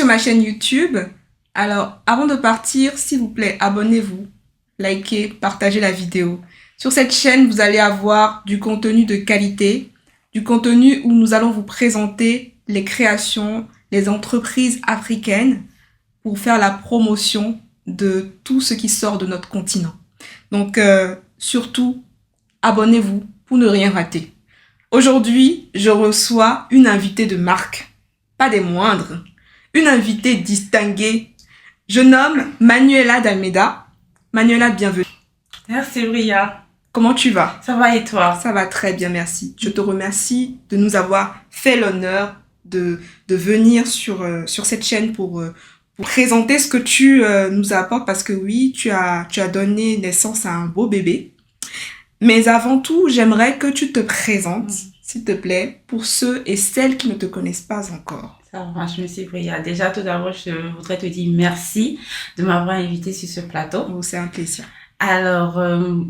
sur ma chaîne YouTube. Alors, avant de partir, s'il vous plaît, abonnez-vous, likez, partagez la vidéo. Sur cette chaîne, vous allez avoir du contenu de qualité, du contenu où nous allons vous présenter les créations, les entreprises africaines pour faire la promotion de tout ce qui sort de notre continent. Donc, surtout, abonnez-vous pour ne rien rater. Aujourd'hui, je reçois une invitée de marque, pas des moindres, une invitée distinguée. Je nomme Manuela d'Almeida. Manuela, bienvenue. Merci Bria. Comment tu vas? Ça va et toi? Ça va très bien, merci. Je te remercie de nous avoir fait l'honneur de venir sur cette chaîne pour présenter ce que tu nous apportes parce que oui, tu as donné naissance à un beau bébé. Mais avant tout, j'aimerais que tu te présentes, s'il te plaît, pour ceux et celles qui ne te connaissent pas encore. Ça marche, merci Bria. Déjà, tout d'abord, je voudrais te dire merci de m'avoir invité sur ce plateau. Oh, c'est un plaisir. Alors,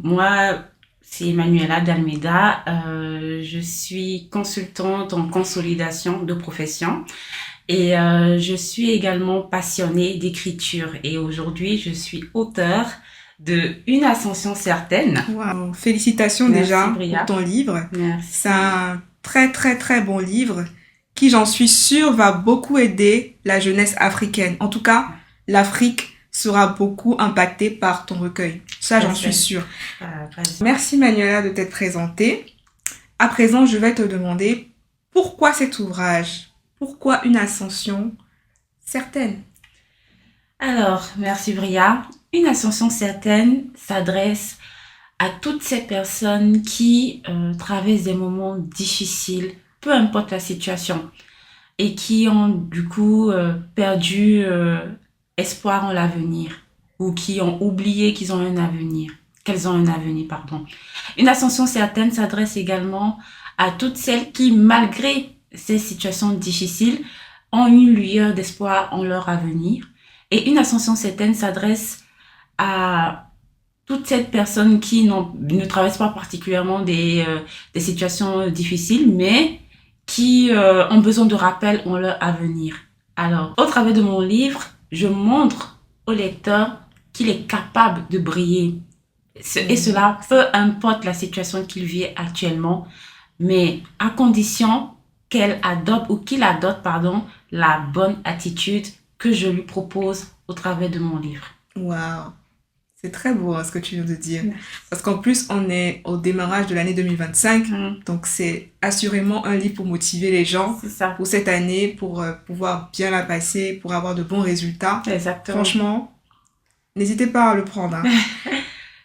moi, c'est Manuela d'Almeida. Je suis consultante en consolidation de profession et je suis également passionnée d'écriture. Et aujourd'hui, je suis auteure de Une ascension certaine. Wow. Félicitations. Merci, déjà Bria, pour ton livre. Merci. C'est un très très très bon livre qui, j'en suis sûre, va beaucoup aider la jeunesse africaine. En tout cas, l'Afrique sera beaucoup impactée par ton recueil. Ça, j'en suis sûre. Merci Manuela de t'être présentée. À présent, je vais te demander pourquoi cet ouvrage? Pourquoi Une ascension certaine? Alors, merci Bria. Une ascension certaine s'adresse à toutes ces personnes qui traversent des moments difficiles, peu importe la situation, et qui ont du coup perdu espoir en l'avenir, ou qui ont oublié qu'ils ont un avenir, qu'elles ont un avenir, pardon. Une ascension certaine s'adresse également à toutes celles qui, malgré ces situations difficiles, ont une lueur d'espoir en leur avenir. Et une ascension certaine s'adresse à toutes ces personnes qui ne traversent pas particulièrement des situations difficiles, mais qui ont besoin de rappel en leur avenir. Alors, au travers de mon livre, je montre au lecteur qu'il est capable de briller. Et cela, peu importe la situation qu'il vit actuellement, mais à condition qu'il adopte, la bonne attitude que je lui propose au travers de mon livre. Waouh! C'est très beau ce que tu viens de dire. Parce qu'en plus, on est au démarrage de l'année 2025. Donc, c'est assurément un livre pour motiver les gens pour cette année, pour pouvoir bien la passer, pour avoir de bons résultats. Exactement. Franchement, n'hésitez pas à le prendre. Hein.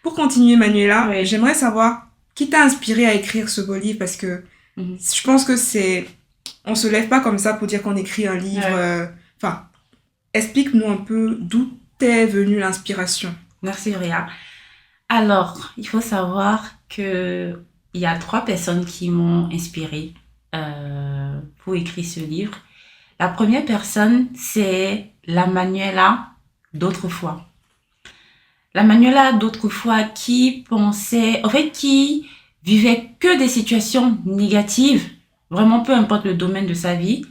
Pour continuer, Manuela, j'aimerais savoir qui t'a inspiré à écrire ce beau livre parce que je pense que on se lève pas comme ça pour dire qu'on écrit un livre. Explique-nous un peu d'où t'est venue l'inspiration. Merci Ria. Alors, il faut savoir qu'il y a 3 personnes qui m'ont inspirée pour écrire ce livre. La première personne, c'est la Manuela d'autrefois. La Manuela d'autrefois qui vivait que des situations négatives, vraiment peu importe le domaine de sa vie,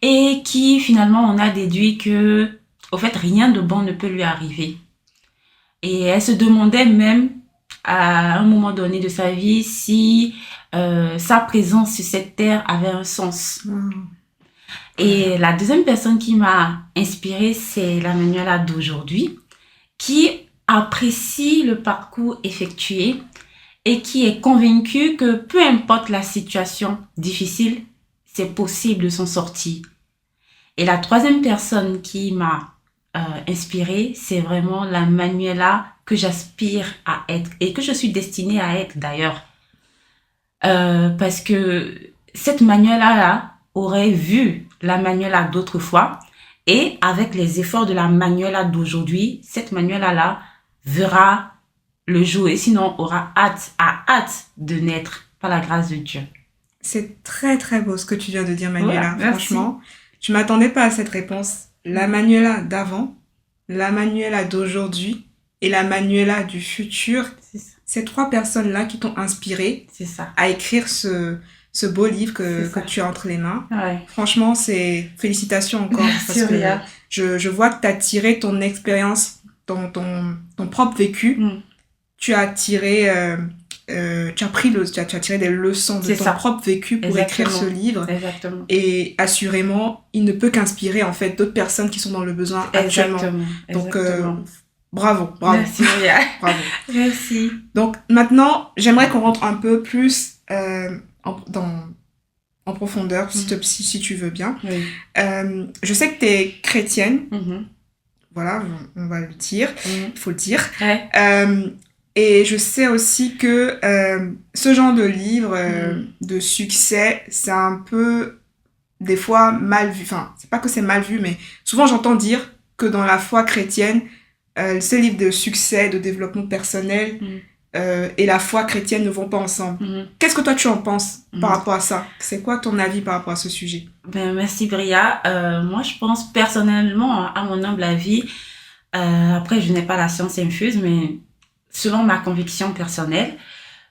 et qui finalement on a déduit que, rien de bon ne peut lui arriver. Et elle se demandait même, à un moment donné de sa vie, si sa présence sur cette terre avait un sens. Et la deuxième personne qui m'a inspirée, c'est la Manuela d'aujourd'hui, qui apprécie le parcours effectué et qui est convaincue que peu importe la situation difficile, c'est possible de s'en sortir. Et la troisième personne qui m'a inspirée, c'est vraiment la Manuela que j'aspire à être et que je suis destinée à être d'ailleurs. Parce que cette Manuela-là aurait vu la Manuela d'autrefois et avec les efforts de la Manuela d'aujourd'hui, cette Manuela-là verra le jour et sinon aura hâte de naître par la grâce de Dieu. C'est très très beau ce que tu viens de dire, Manuela. Ouais, franchement, je m'attendais pas à cette réponse. La Manuela d'avant, la Manuela d'aujourd'hui et la Manuela du futur. Ces 3 personnes-là qui t'ont inspiré à écrire ce ce beau livre C'est que ça. tu as entre les mains. Ouais. Franchement, c'est félicitations encore Merci, parce que Ria. je vois que tu as tiré ton expérience, ton propre vécu, Mm. tu as tiré, tu as tiré des leçons de C'est ton ça. propre vécu pour écrire ce Exactement. livre. Exactement. Et assurément, il ne peut qu'inspirer en fait d'autres personnes qui sont dans le besoin actuellement. Exactement. Donc, Exactement. bravo, bravo, Merci, Ria. bravo. Merci. Donc maintenant, j'aimerais qu'on rentre un peu plus en profondeur, si tu veux bien. Oui. Je sais que tu es chrétienne, Mhm. voilà, on va le dire, Mhm. il faut le dire. Ouais. Et je sais aussi que ce genre de livre de succès, c'est un peu des fois mal vu. Enfin, c'est pas que c'est mal vu, mais souvent j'entends dire que dans la foi chrétienne, ces livres de succès, de développement personnel et la foi chrétienne ne vont pas ensemble. Qu'est-ce que toi tu en penses par rapport à ça? C'est quoi ton avis par rapport à ce sujet? Ben, merci, Bria. Moi, je pense personnellement, à mon humble avis, après, je n'ai pas la science infuse, mais selon ma conviction personnelle,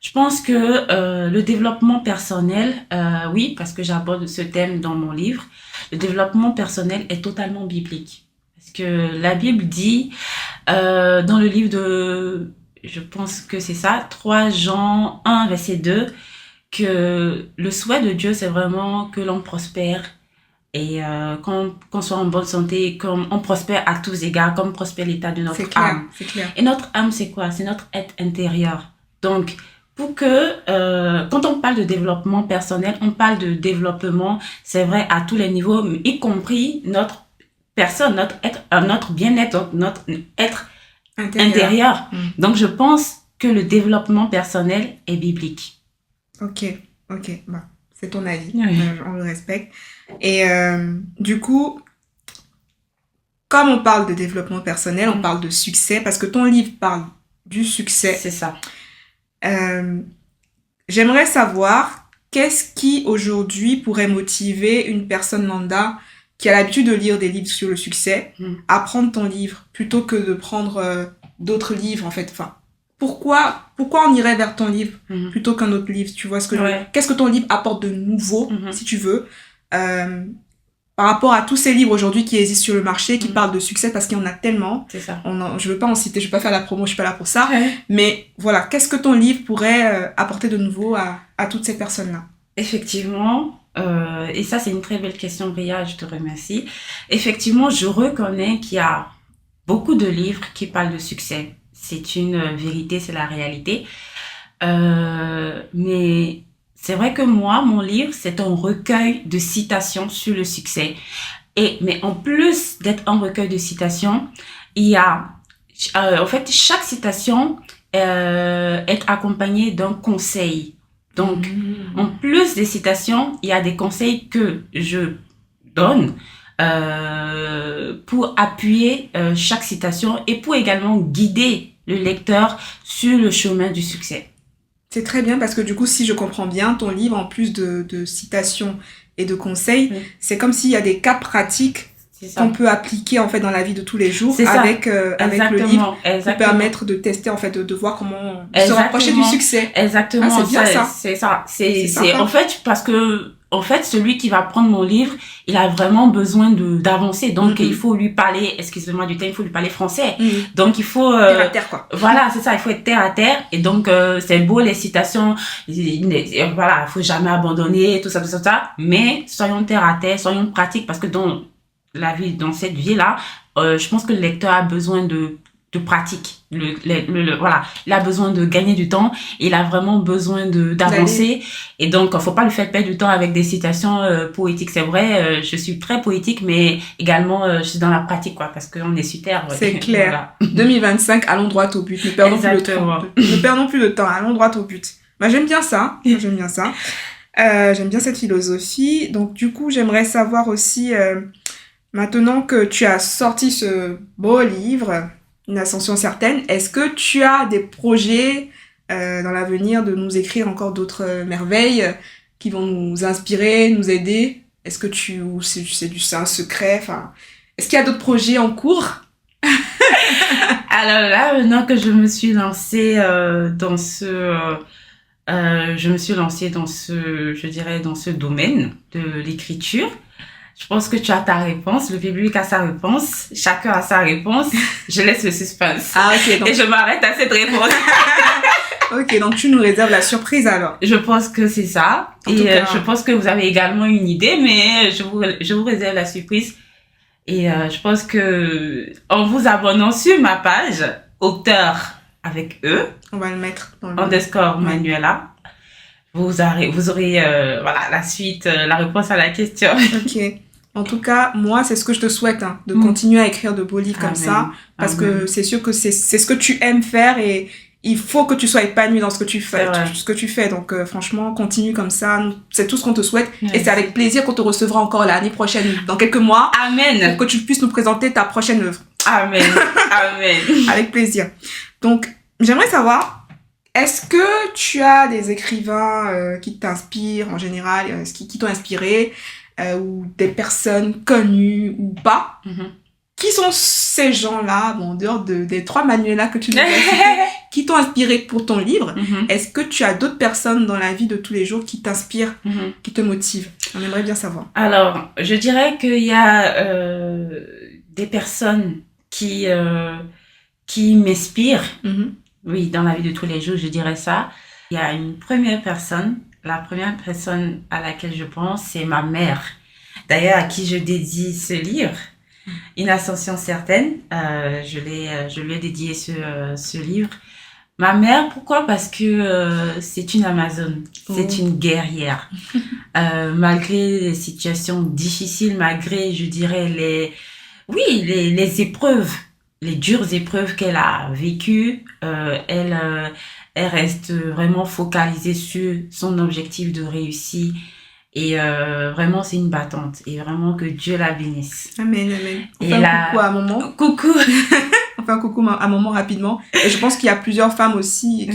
je pense que le développement personnel, oui, parce que j'aborde ce thème dans mon livre, le développement personnel est totalement biblique. Parce que la Bible dit, dans le livre de, je pense que c'est ça, 3 Jean 1, verset 2, que le souhait de Dieu, c'est vraiment que l'on prospère et qu'on soit en bonne santé, qu'on prospère à tous égards, comme prospère l'état de notre âme. C'est clair. Et notre âme, c'est quoi? C'est notre être intérieur. Donc, pour que, quand on parle de développement personnel, on parle de développement, c'est vrai, à tous les niveaux, y compris notre personne, notre bien-être, notre être intérieur. Donc, je pense que le développement personnel est biblique. Ok, bah, c'est ton avis, Oui. On le respecte. Et du coup, comme on parle de développement personnel, on parle de succès, parce que ton livre parle du succès. C'est ça. J'aimerais savoir qu'est-ce qui aujourd'hui pourrait motiver une personne lambda qui a l'habitude de lire des livres sur le succès à prendre ton livre plutôt que de prendre d'autres livres en fait. Enfin, pourquoi on irait vers ton livre plutôt qu'un autre livre? Tu vois ce que je veux dire? Qu'est-ce que ton livre apporte de nouveau, si tu veux, par rapport à tous ces livres aujourd'hui qui existent sur le marché, qui parlent de succès, parce qu'il y en a tellement. C'est ça. Je veux pas en citer, je veux pas faire la promo, je suis pas là pour ça. Mais voilà, qu'est-ce que ton livre pourrait apporter de nouveau à toutes ces personnes-là? Effectivement, et ça c'est une très belle question, Bria, je te remercie. Effectivement, je reconnais qu'il y a beaucoup de livres qui parlent de succès. C'est une vérité, c'est la réalité. Mais c'est vrai que moi, mon livre, c'est un recueil de citations sur le succès. Mais en plus d'être un recueil de citations, il y a, en fait, chaque citation est accompagnée d'un conseil. Donc, en plus des citations, il y a des conseils que je donne pour appuyer chaque citation et pour également guider le lecteur sur le chemin du succès. C'est très bien parce que du coup, si je comprends bien, ton livre, en plus de citations et de conseils, c'est comme s'il y a des cas pratiques qu'on peut appliquer en fait dans la vie de tous les jours avec le livre pour permettre de tester en fait, de voir comment se rapprocher du succès. Exactement. Ah, c'est bien ça. C'est ça. C'est en fait parce que celui qui va prendre mon livre, il a vraiment besoin d'avancer. Donc, il faut lui parler, excusez-moi du terme, il faut lui parler français. Donc, il faut... terre à terre, quoi. Voilà, c'est ça, il faut être terre à terre. Et donc, c'est beau, les citations, voilà, il faut jamais abandonner, tout ça. Mais soyons terre à terre, soyons pratiques, parce que dans cette vie-là, je pense que le lecteur a besoin de pratique. Voilà, il a besoin de gagner du temps, il a vraiment besoin d'avancer. Et donc, faut pas lui faire perdre du temps avec des citations poétiques. C'est vrai, je suis très poétique, mais également, je suis dans la pratique, quoi, parce qu'on est sur terre. C'est clair. Voilà. 2025, allons droit au but. Ne perdons plus de temps. Ne perdons plus de temps, allons droit au but. Bah, j'aime bien ça. J'aime bien ça. J'aime bien cette philosophie. Donc, du coup, j'aimerais savoir aussi, maintenant que tu as sorti ce beau livre, Une ascension certaine, est-ce que tu as des projets dans l'avenir de nous écrire encore d'autres merveilles qui vont nous inspirer, nous aider? Est-ce que c'est un secret? Enfin, est-ce qu'il y a d'autres projets en cours? Alors là, maintenant que je me suis lancée dans je me suis lancée dans dans ce domaine de l'écriture. Je pense que tu as ta réponse, le public a sa réponse, chacun a sa réponse. Je laisse le suspense. Ah, ok. Donc... Et je m'arrête à cette réponse. Ok, donc tu nous réserves la surprise alors. Je pense que c'est ça. En tout cas, je pense que vous avez également une idée, mais je vous réserve la surprise. Et je pense que en vous abonnant sur ma page, auteur avec E, on va le mettre dans le... underscore Manuela, vous aurez voilà, la suite, la réponse à la question. Ok. En tout cas, moi, c'est ce que je te souhaite, hein, de continuer à écrire de beaux livres comme ça, parce que c'est sûr que c'est ce que tu aimes faire et il faut que tu sois épanoui dans ce que tu fais. Donc, franchement, continue comme ça. C'est tout ce qu'on te souhaite. Merci. Et c'est avec plaisir qu'on te recevra encore l'année prochaine, dans quelques mois. Amen. Pour que tu puisses nous présenter ta prochaine œuvre. Amen. Amen. Avec plaisir. Donc, j'aimerais savoir, est-ce que tu as des écrivains qui t'inspirent en général, qui t'ont inspiré, ou des personnes connues ou pas? Qui sont ces gens-là, bon, en dehors des 3 Manuela que tu nous as cités, qui t'ont inspiré pour ton livre? Est-ce que tu as d'autres personnes dans la vie de tous les jours qui t'inspirent, qui te motivent? On aimerait bien savoir. Alors, je dirais qu'il y a des personnes qui m'inspirent. Oui, dans la vie de tous les jours, je dirais ça. Il y a une première personne. La première personne à laquelle je pense, c'est ma mère. D'ailleurs, à qui je dédie ce livre. Une ascension certaine, je lui ai dédié ce livre. Ma mère, pourquoi? Parce que c'est une Amazone, c'est une guerrière. Malgré les situations difficiles, malgré, je dirais, les épreuves, les dures épreuves qu'elle a vécues, elle reste vraiment focalisée sur son objectif de réussir. Et vraiment, c'est une battante. Et vraiment, que Dieu la bénisse. Amen, amen. On fait un coucou à maman. Coucou. On fait un coucou à maman rapidement. Et je pense qu'il y a plusieurs femmes aussi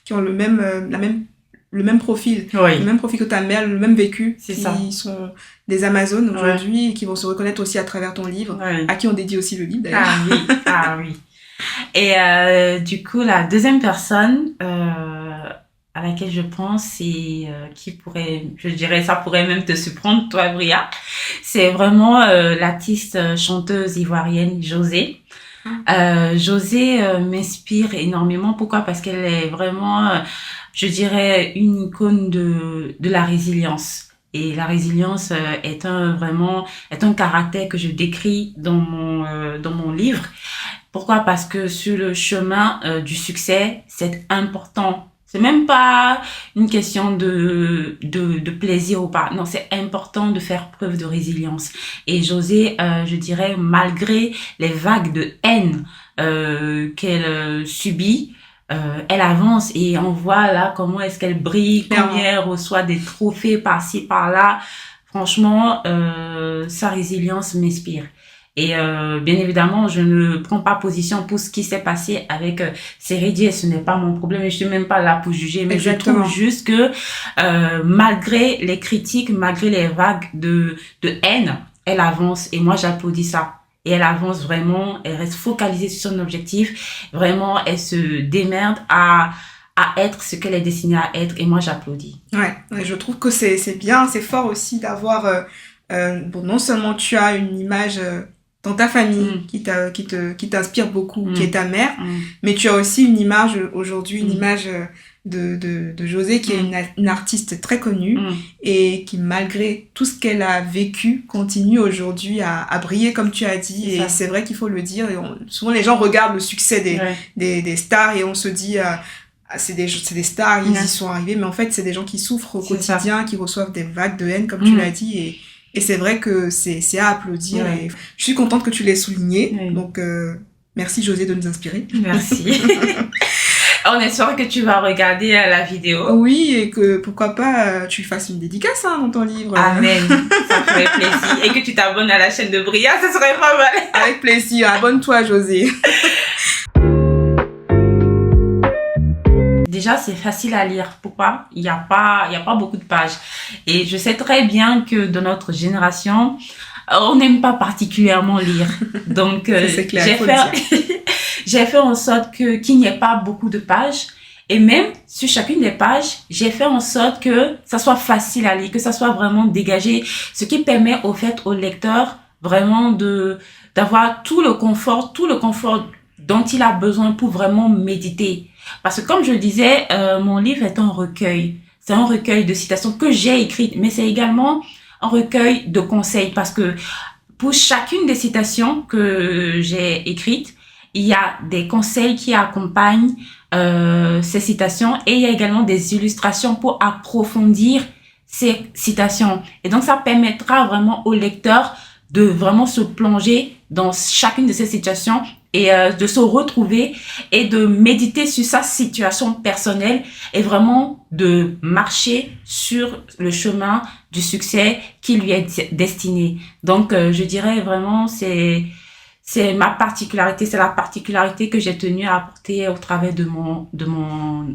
qui ont le même profil. Oui. Le même profil que ta mère, le même vécu. C'est ça. Qui sont des Amazones aujourd'hui et qui vont se reconnaître aussi à travers ton livre. Oui. À qui on dédie aussi le livre d'ailleurs. Ah oui, ah oui. Et du coup, la deuxième personne à laquelle je pense, c'est qui pourrait, je dirais, ça pourrait même te surprendre, toi, Bria. C'est vraiment l'artiste chanteuse ivoirienne Josée. Josée m'inspire énormément. Pourquoi? Parce qu'elle est vraiment, je dirais, une icône de la résilience. Et la résilience est un caractère que je décris dans mon livre. Pourquoi? Parce que sur le chemin du succès, c'est important. C'est même pas une question de plaisir ou pas. Non, c'est important de faire preuve de résilience. Et Josée, je dirais, malgré les vagues de haine qu'elle subit, elle avance et on voit là comment est-ce qu'elle brille, combien elle reçoit des trophées par-ci, par-là. Franchement, sa résilience m'inspire. Et bien évidemment, je ne prends pas position pour ce qui s'est passé avec Sérédier. Ce n'est pas mon problème et je suis même pas là pour juger. Mais Exactement. je trouve juste que malgré les critiques, malgré les vagues de haine, elle avance et moi j'applaudis ça. Et elle avance vraiment, elle reste focalisée sur son objectif. Vraiment, elle se démerde à être ce qu'elle est destinée à être et moi j'applaudis. Ouais, je trouve que c'est bien, c'est fort aussi d'avoir... bon, non seulement tu as une image... dans ta famille qui t'inspire beaucoup, qui est ta mère, mais tu as aussi une image aujourd'hui, une image de Josée qui est une artiste très connue et qui malgré tout ce qu'elle a vécu continue aujourd'hui à briller comme tu as dit et c'est vrai qu'il faut le dire. Et souvent les gens regardent le succès des stars et on se dit c'est des stars, ils y sont arrivés, mais en fait c'est des gens qui souffrent au quotidien, qui reçoivent des vagues de haine comme tu l'as dit et c'est vrai que c'est à applaudir et je suis contente que tu l'aies souligné. Donc merci Josée de nous inspirer. Merci. On espère que tu vas regarder la vidéo. Oui, et que pourquoi pas tu fasses une dédicace dans ton livre. Amen. Ça ferait plaisir. Et que tu t'abonnes à la chaîne de Bria, ça serait pas mal. Avec plaisir. Abonne-toi Josée. Déjà, c'est facile à lire. Pourquoi? Il y a pas beaucoup de pages. Et je sais très bien que dans notre génération, on n'aime pas particulièrement lire. Donc, c'est clair, j'ai fait en sorte qu'il n'y ait pas beaucoup de pages Et même sur chacune des pages, j'ai fait en sorte que ça soit facile à lire, que ça soit vraiment dégagé, ce qui permet au fait au lecteur vraiment d'avoir tout le confort dont il a besoin pour vraiment méditer. Parce que comme je le disais, mon livre est un recueil. C'est un recueil de citations que j'ai écrites, mais c'est également un recueil de conseils parce que pour chacune des citations que j'ai écrites, il y a des conseils qui accompagnent ces citations et il y a également des illustrations pour approfondir ces citations. Et donc, ça permettra vraiment au lecteur de vraiment se plonger dans chacune de ces situations et de se retrouver et de méditer sur sa situation personnelle et vraiment de marcher sur le chemin du succès qui lui est destiné. Donc, je dirais vraiment, c'est ma particularité, c'est la particularité que j'ai tenu à apporter au travers de mon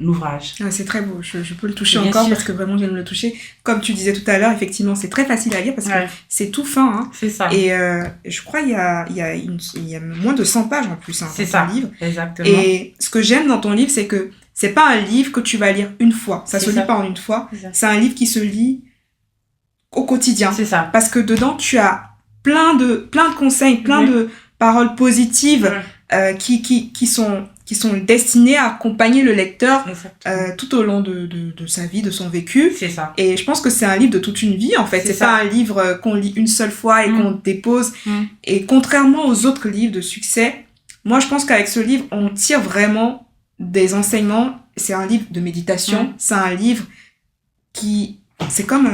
ouvrage. Ah, c'est très beau, je peux le toucher Bien encore sûr. parce que vraiment je viens de le toucher. Comme tu disais tout à l'heure, effectivement, c'est très facile à lire parce que Ouais. c'est tout fin. Hein. C'est ça. Et je crois qu'il y a moins de 100 pages en plus hein, C'est dans ça. ton livre. Exactement. Et ce que j'aime dans ton livre, c'est que c'est pas un livre que tu vas lire une fois. Ça C'est se ça. lit pas en une fois. C'est ça. C'est un livre qui se lit au quotidien. C'est ça. Parce que dedans, tu as plein de conseils, plein Oui. de paroles positives qui sont destinées à accompagner le lecteur Exactement. tout au long de sa vie, de son vécu. C'est ça. Et je pense que c'est un livre de toute une vie, en fait. C'est C'est ça. pas un livre qu'on lit une seule fois et qu'on dépose. Et contrairement aux autres livres de succès, moi, je pense qu'avec ce livre, on tire vraiment des enseignements. C'est un livre de méditation. C'est un livre c'est comme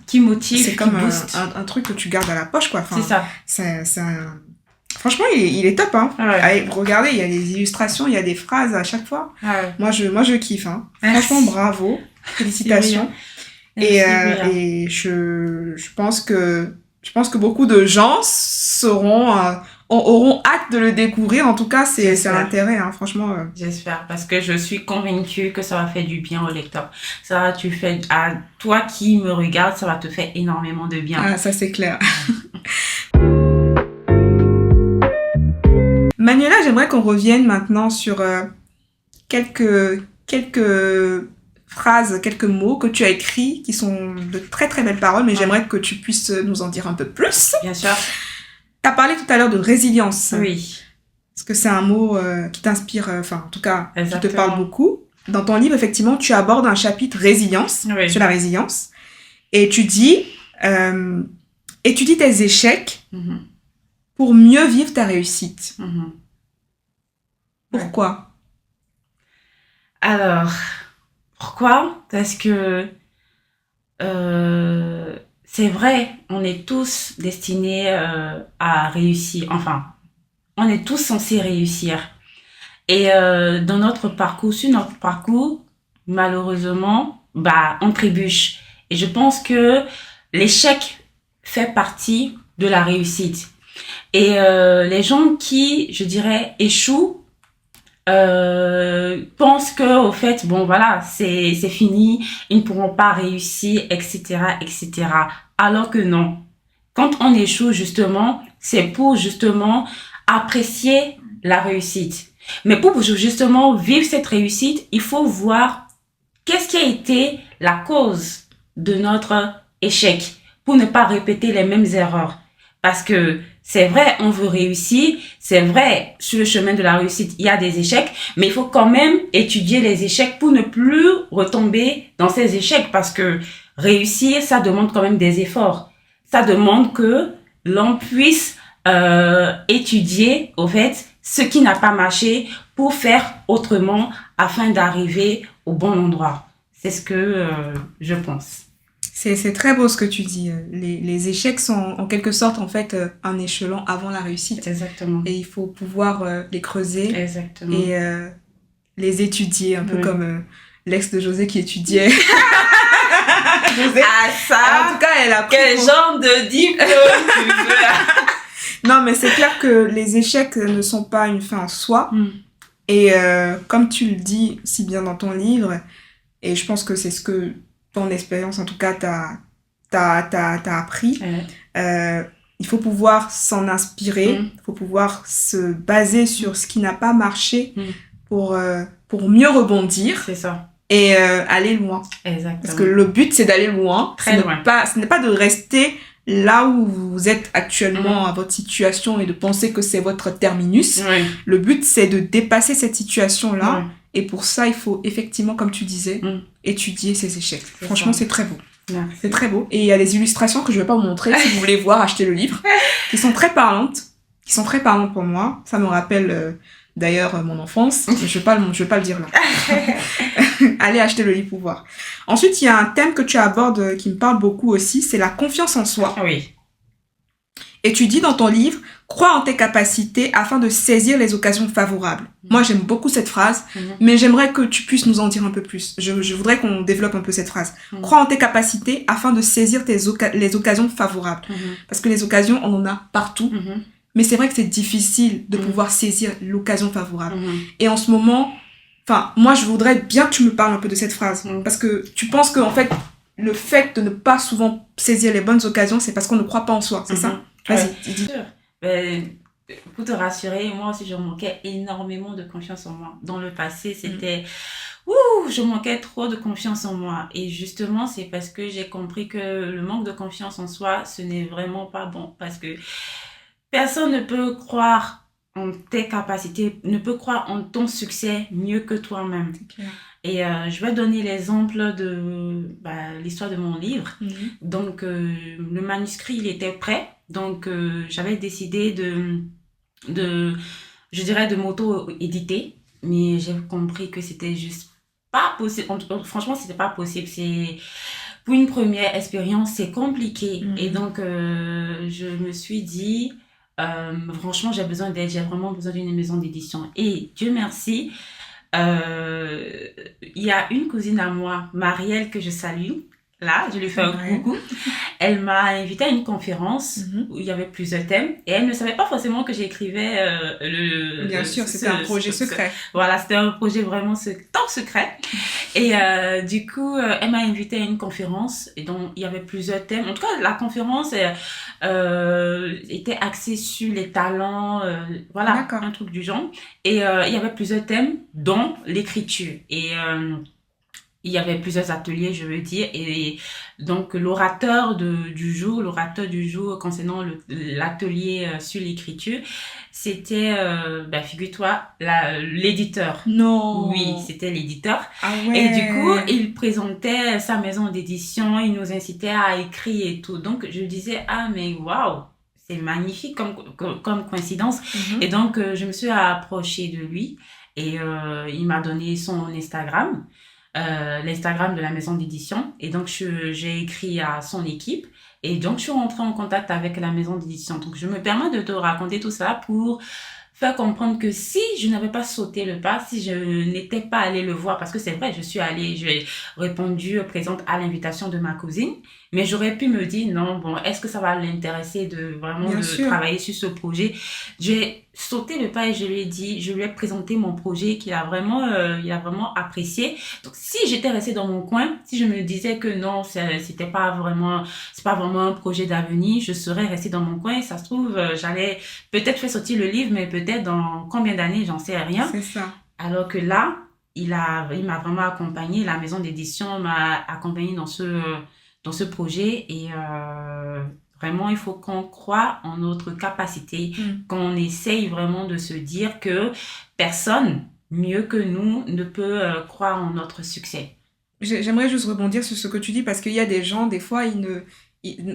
Qui motive, c'est qui comme booste. un truc que tu gardes à la poche, quoi. Enfin, C'est ça. franchement, il est top, hein. Ouais. Allez, regardez, il y a des illustrations, il y a des phrases à chaque fois. Ouais. Moi, je kiffe, hein. Merci. Franchement, bravo. Félicitations. Merci, Bria. Et je pense que beaucoup de gens auront hâte de le découvrir. En tout cas, c'est J'espère. l'intérêt, hein. Franchement. J'espère, parce que je suis convaincue que ça va faire du bien au lecteur. Ça, à toi qui me regardes, ça va te faire énormément de bien. Ah, ça, c'est clair. Manuela, j'aimerais qu'on revienne maintenant sur quelques phrases, quelques mots que tu as écrits qui sont de très très belles paroles, mais j'aimerais que tu puisses nous en dire un peu plus. Bien sûr. Tu as parlé tout à l'heure de résilience. Oui. Est-ce que c'est un mot qui t'inspire, enfin en tout cas, qui te Exactement. parle beaucoup? Dans ton livre, effectivement, tu abordes un chapitre résilience, Oui. sur la résilience, et tu dis, étudie tes échecs Mhm. pour mieux vivre ta réussite. Mhm. Pourquoi? Alors, pourquoi? Parce que c'est vrai, on est tous destinés à réussir. Enfin, on est tous censés réussir. Et dans notre parcours, sur notre parcours, malheureusement, on trébuche. Et je pense que l'échec fait partie de la réussite. Et les gens qui, je dirais, échouent, pensent que au fait bon voilà c'est fini, ils ne pourront pas réussir, etc., etc. Alors que non, quand on échoue justement, c'est pour justement apprécier la réussite. Mais pour justement vivre cette réussite, il faut voir qu'est-ce qui a été la cause de notre échec pour ne pas répéter les mêmes erreurs. Parce que c'est vrai, on veut réussir, c'est vrai, sur le chemin de la réussite, il y a des échecs, mais il faut quand même étudier les échecs pour ne plus retomber dans ces échecs, parce que réussir, ça demande quand même des efforts. Ça demande que l'on puisse étudier, au fait, ce qui n'a pas marché pour faire autrement afin d'arriver au bon endroit. C'est ce que je pense. C'est très beau ce que tu dis. Les échecs sont en quelque sorte en fait un échelon avant la réussite. Exactement. Et il faut pouvoir les creuser. Exactement. Et les étudier, un peu Oui. comme l'ex de José qui étudiait. José, Ah ça, en tout cas, elle a pris quel pour- genre de diplôme tu veux? Non, mais c'est clair que les échecs ne sont pas une fin en soi. Et comme tu le dis si bien dans ton livre, et je pense que c'est ce que ton expérience, en tout cas, t'as appris, il faut pouvoir s'en inspirer, il faut pouvoir se baser sur ce qui n'a pas marché pour mieux rebondir C'est ça. et aller loin. Exactement. Parce que le but, c'est d'aller loin. Très loin. Ce n'est pas de rester là où vous êtes actuellement à votre situation et de penser que c'est votre terminus. Oui. Le but, c'est de dépasser cette situation-là. Oui. Et pour ça, il faut effectivement, comme tu disais, étudier ces échecs. Franchement, c'est très beau. Merci. C'est très beau. Et il y a des illustrations que je ne vais pas vous montrer. Si vous voulez voir, achetez le livre. Qui sont très parlantes. Qui sont très parlantes pour moi. Ça me rappelle d'ailleurs mon enfance. Je vais pas le dire là. Allez acheter le livre pour voir. Ensuite, il y a un thème que tu abordes qui me parle beaucoup aussi. C'est la confiance en soi. Oui. Et tu dis dans ton livre, crois en tes capacités afin de saisir les occasions favorables. Moi, j'aime beaucoup cette phrase, mais j'aimerais que tu puisses nous en dire un peu plus. Je voudrais qu'on développe un peu cette phrase. Crois en tes capacités afin de saisir les occasions favorables. Parce que les occasions, on en a partout. Mais c'est vrai que c'est difficile de pouvoir saisir l'occasion favorable. Et en ce moment, moi, je voudrais bien que tu me parles un peu de cette phrase. Parce que tu penses que, en fait, le fait de ne pas souvent saisir les bonnes occasions, c'est parce qu'on ne croit pas en soi. C'est ça? Vas-y, dis. Pour te rassurer, moi aussi, je manquais énormément de confiance en moi. Dans le passé, c'était... je manquais trop de confiance en moi. Et justement, c'est parce que j'ai compris que le manque de confiance en soi, ce n'est vraiment pas bon. Parce que personne ne peut croire en tes capacités, ne peut croire en ton succès mieux que toi-même. C'est clair. Et je vais donner l'exemple de l'histoire de mon livre. Donc, le manuscrit, il était prêt. Donc, j'avais décidé de m'auto-éditer. Mais j'ai compris que c'était juste pas possible. Franchement, c'était pas possible. Pour une première expérience, c'est compliqué. Et donc, je me suis dit, franchement, j'ai besoin d'aide. J'ai vraiment besoin d'une maison d'édition. Et Dieu merci, il y a une cousine à moi, Marielle, que je salue. Là, je lui fais un coucou. Elle m'a invitée à une conférence où il y avait plusieurs thèmes et elle ne savait pas forcément que j'écrivais Bien sûr, c'était un projet secret. Voilà, c'était un projet vraiment top secret. Et du coup, elle m'a invitée à une conférence et donc il y avait plusieurs thèmes. En tout cas, la conférence était axée sur les talents, voilà, un truc du genre. Et il y avait plusieurs thèmes, dont l'écriture. Et il y avait plusieurs ateliers, je veux dire, et donc l'orateur du jour concernant l'atelier sur l'écriture, c'était, figure-toi, l'éditeur. Non. Oui, c'était l'éditeur. Ah ouais. Et du coup, il présentait sa maison d'édition, il nous incitait à écrire et tout. Donc, je disais, ah mais waouh, c'est magnifique comme coïncidence. Et donc, je me suis approchée de lui et il m'a donné son Instagram. L'Instagram de la maison d'édition et donc j'ai écrit à son équipe et donc je suis rentrée en contact avec la maison d'édition. Donc je me permets de te raconter tout ça pour faire comprendre que si je n'avais pas sauté le pas, si je n'étais pas allée le voir, parce que c'est vrai, j'ai répondu présente à l'invitation de ma cousine, mais j'aurais pu me dire non, bon, est-ce que ça va l'intéresser de vraiment travailler sur ce projet? J'ai sauté le pas et je lui ai présenté mon projet il a vraiment apprécié. Donc si j'étais restée dans mon coin, si je me disais que non, c'est pas vraiment un projet d'avenir, je serais restée dans mon coin et ça se trouve, j'allais peut-être faire sortir le livre, mais peut-être dans combien d'années, j'en sais rien. C'est ça. Alors que là, il m'a vraiment accompagnée, la maison d'édition m'a accompagnée dans ce projet et vraiment, il faut qu'on croie en notre capacité, qu'on essaye vraiment de se dire que personne mieux que nous ne peut croire en notre succès. J'aimerais juste rebondir sur ce que tu dis parce qu'il y a des gens, des fois,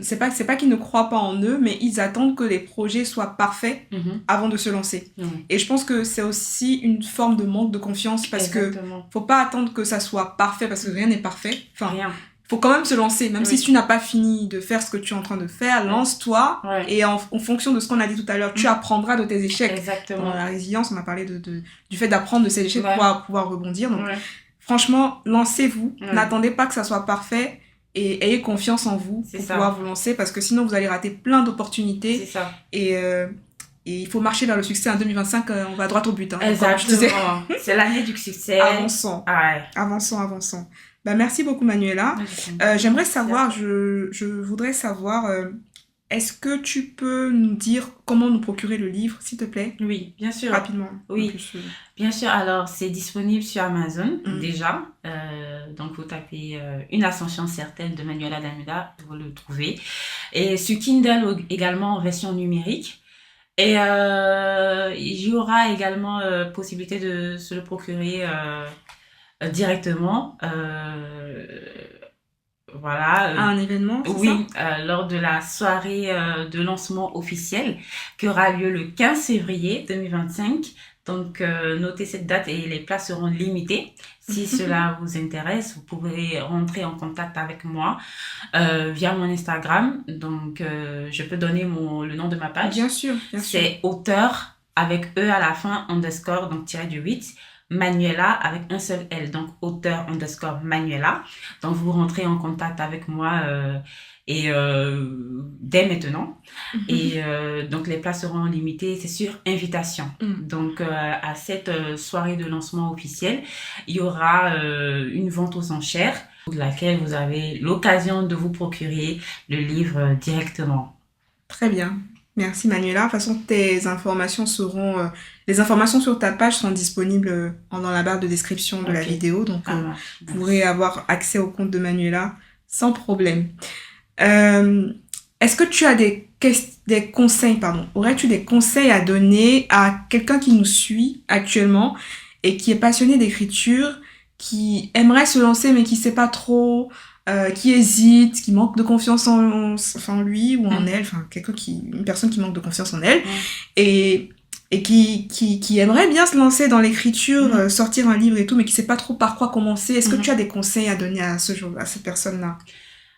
c'est pas qu'ils ne croient pas en eux, mais ils attendent que les projets soient parfaits avant de se lancer. Et je pense que c'est aussi une forme de manque de confiance parce Exactement. que faut pas attendre que ça soit parfait parce que rien n'est parfait. Enfin, rien. Faut quand même se lancer, même si tu n'as pas fini de faire ce que tu es en train de faire, lance-toi et en fonction de ce qu'on a dit tout à l'heure, tu apprendras de tes échecs. Exactement. Dans la résilience, on a parlé du fait d'apprendre de ses échecs pour pouvoir rebondir. Donc, franchement, lancez-vous, n'attendez pas que ça soit parfait et ayez confiance en vous pour pouvoir vous lancer parce que sinon vous allez rater plein d'opportunités. C'est ça. Et il faut marcher vers le succès. En 2025, on va droit au but. Hein, exactement. C'est l'année du succès. Avançons. Avançons. Merci beaucoup, Manuela. J'aimerais savoir, je voudrais savoir, est-ce que tu peux nous dire comment nous procurer le livre, s'il te plaît? Oui, bien sûr. Rapidement. Oui. En plus, Bien sûr, alors c'est disponible sur Amazon déjà. Donc vous tapez Une ascension certaine de Manuela Damiula, vous le trouvez. Et sur Kindle également en version numérique. Et il y aura également possibilité de se le procurer directement. Voilà. À un événement, c'est Oui, ça? lors de la soirée de lancement officiel qui aura lieu le 15 février 2025. Donc, notez cette date et les places seront limitées. Si cela vous intéresse, vous pouvez rentrer en contact avec moi via mon Instagram. Donc, je peux donner le nom de ma page. Bien sûr, bien sûr. C'est auteur avec E à la fin, underscore, donc tiré du 8. Manuela avec un seul L, donc auteur underscore Manuela. Donc vous rentrez en contact avec moi dès maintenant. Et donc les places seront limitées, c'est sur invitation. Donc à cette soirée de lancement officiel, il y aura une vente aux enchères de laquelle vous avez l'occasion de vous procurer le livre directement. Très bien. Merci Manuela. De toute façon, tes informations seront... les informations sur ta page sont disponibles dans la barre de description de la vidéo. Donc, vous pourrez avoir accès au compte de Manuela sans problème. Est-ce que tu as des conseils, aurais-tu des conseils à donner à quelqu'un qui nous suit actuellement et qui est passionné d'écriture, qui aimerait se lancer mais qui ne sait pas trop... qui hésite, qui manque de confiance en lui ou en elle, une personne qui manque de confiance en elle, et qui aimerait bien se lancer dans l'écriture, sortir un livre et tout, mais qui sait pas trop par quoi commencer. Est-ce que tu as des conseils à donner à cette personne-là?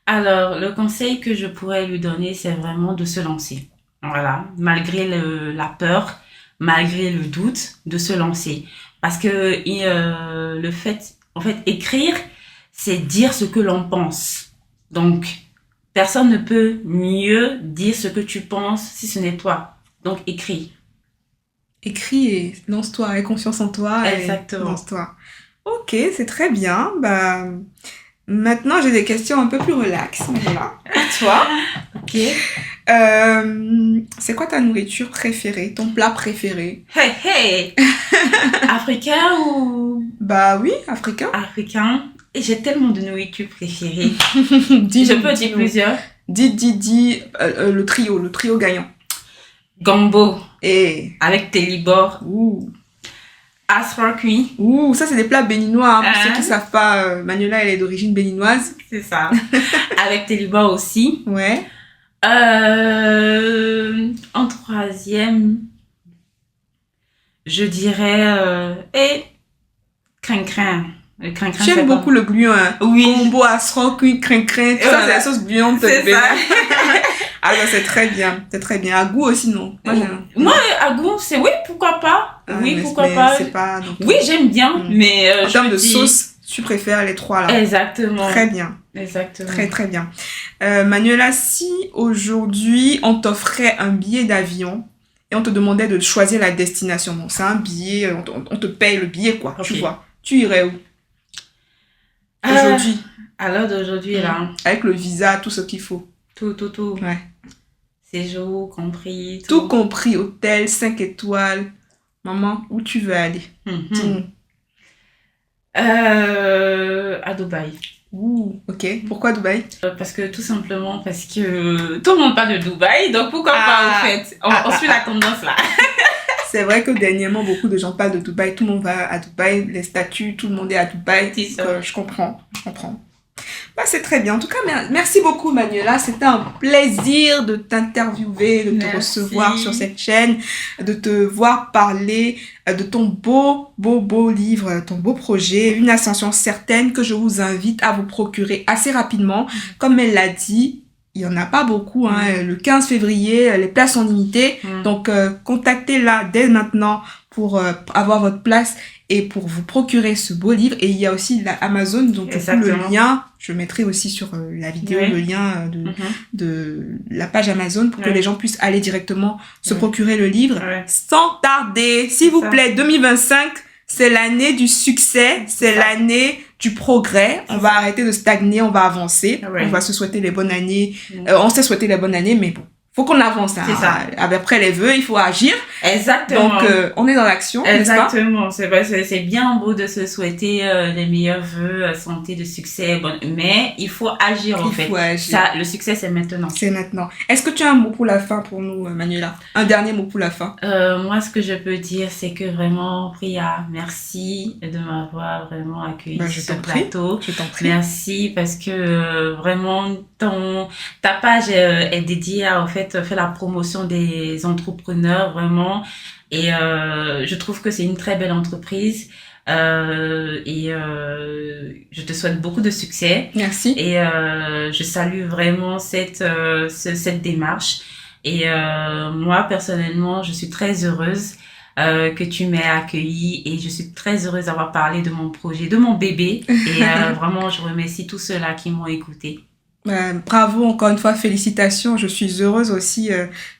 Alors, le conseil que je pourrais lui donner, c'est vraiment de se lancer. Voilà, malgré la peur, malgré le doute, de se lancer. Parce que le fait, écrire, c'est dire ce que l'on pense. Donc, personne ne peut mieux dire ce que tu penses si ce n'est toi. Donc, écris. Écris et lance-toi, aie confiance en toi. Exactement. Et lance-toi. Ok, c'est très bien. Maintenant, j'ai des questions un peu plus relax. Voilà. À toi. Ok. C'est quoi ta nourriture préférée, ton plat préféré? Hey! Africain ou... Bah oui, africain. Africain. Et j'ai tellement de nourriture préférée. Je peux dire plusieurs. Dis, le trio gagnant. Gombo. Et avec tes libors. Asra cuit. Ça c'est des plats béninois. Pour ceux qui savent pas, Manuela elle est d'origine béninoise. C'est ça. Avec tes libors aussi. Ouais. En troisième, je dirais crin-crin. Le crin-crin. J'aime beaucoup le bouillon. Oui. Gombo, asra cuit, crin-crin. Tout ça c'est la sauce bouillante. C'est ça. Ah bah c'est très bien. À goût aussi non. Moi à goût c'est oui pourquoi pas. Oui pourquoi pas. C'est pas. Oui j'aime bien mais en termes de sauce tu préfères les trois là. Exactement. Très bien. Exactement. Très très bien. Manuela, si aujourd'hui on t'offrait un billet d'avion et on te demandait de choisir la destination, bon c'est un billet, on te paye le billet quoi, tu vois, tu irais où aujourd'hui? À l'heure d'aujourd'hui là. Avec le visa, tout ce qu'il faut. Tout. Ouais. Séjour compris. Tout compris, hôtel, 5 étoiles. Maman, où tu veux aller? À Dubaï. Ok. Pourquoi Dubaï? Parce que tout simplement parce que tout le monde parle de Dubaï, donc pourquoi pas en fait. On suit la tendance là. C'est vrai que dernièrement, beaucoup de gens parlent de Dubaï. Tout le monde va à Dubaï, les statues, tout le monde est à Dubaï. Je comprends. C'est très bien. En tout cas, merci beaucoup Manuela. C'était un plaisir de t'interviewer, de te recevoir sur cette chaîne, de te voir parler de ton beau livre, ton beau projet, Une ascension certaine, que je vous invite à vous procurer assez rapidement. Comme elle l'a dit, il y en a pas beaucoup, le 15 février, les places sont limitées. Donc, contactez-la dès maintenant pour avoir votre place et pour vous procurer ce beau livre. Et il y a aussi Amazon, donc le lien, je mettrai aussi sur la vidéo le lien de la page Amazon pour que les gens puissent aller directement se procurer le livre sans tarder. S'il vous plaît, 2025, c'est l'année du succès, c'est l'année du progrès. On va arrêter de stagner, on va avancer. On va se souhaiter les bonnes années. On s'est souhaité les bonnes années, mais bon, faut qu'on avance. Hein. C'est ça. Après les vœux, il faut agir. Exactement. Donc, on est dans l'action, n'est-ce pas? Exactement. C'est bien beau de se souhaiter les meilleurs vœux, santé, de succès, mais il faut agir en fait. Il faut agir. Ça, le succès, c'est maintenant. C'est maintenant. Est-ce que tu as un mot pour la fin pour nous, Manuela? Un dernier mot pour la fin? Moi, ce que je peux dire, c'est que vraiment, Priya, merci de m'avoir vraiment accueilli Je sur t'en ce prie. plateau. Je t'en prie. Merci parce que vraiment ta page est dédiée à en fait faire la promotion des entrepreneurs vraiment et je trouve que c'est une très belle entreprise et je te souhaite beaucoup de succès Merci. et je salue vraiment cette démarche et moi personnellement je suis très heureuse que tu m'aies accueillie et je suis très heureuse d'avoir parlé de mon projet, de mon bébé et vraiment je remercie tous ceux-là qui m'ont écouté. Bravo, encore une fois, félicitations. Je suis heureuse aussi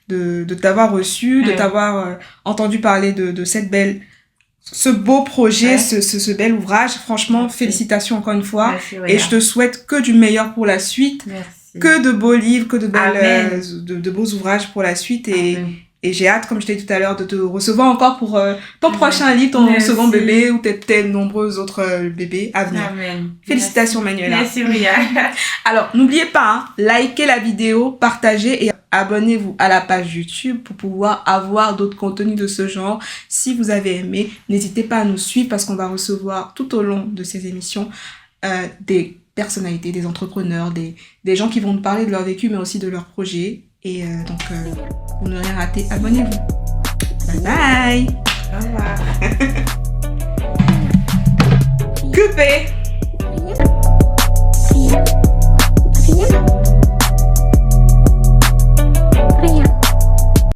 de t'avoir reçu, de t'avoir entendu parler de ce beau projet, ce bel ouvrage. Franchement, Merci. Félicitations encore une fois. Merci, Et je te souhaite que du meilleur pour la suite, Merci. que de beaux livres, que de belles, Amen. de beaux ouvrages pour la suite. Amen. Et j'ai hâte, comme je t'ai dit tout à l'heure, de te recevoir encore pour ton prochain livre, ton Merci. second bébé ou peut-être nombreux autres bébés à venir. Amen. Félicitations, Manuela. Merci, Ria. Alors, n'oubliez pas, likez la vidéo, partagez et abonnez-vous à la page YouTube pour pouvoir avoir d'autres contenus de ce genre. Si vous avez aimé, n'hésitez pas à nous suivre parce qu'on va recevoir tout au long de ces émissions des personnalités, des entrepreneurs, des gens qui vont nous parler de leur vécu mais aussi de leurs projets. Et donc, pour ne rien rater, abonnez-vous. Bye bye. Au revoir. Coupé.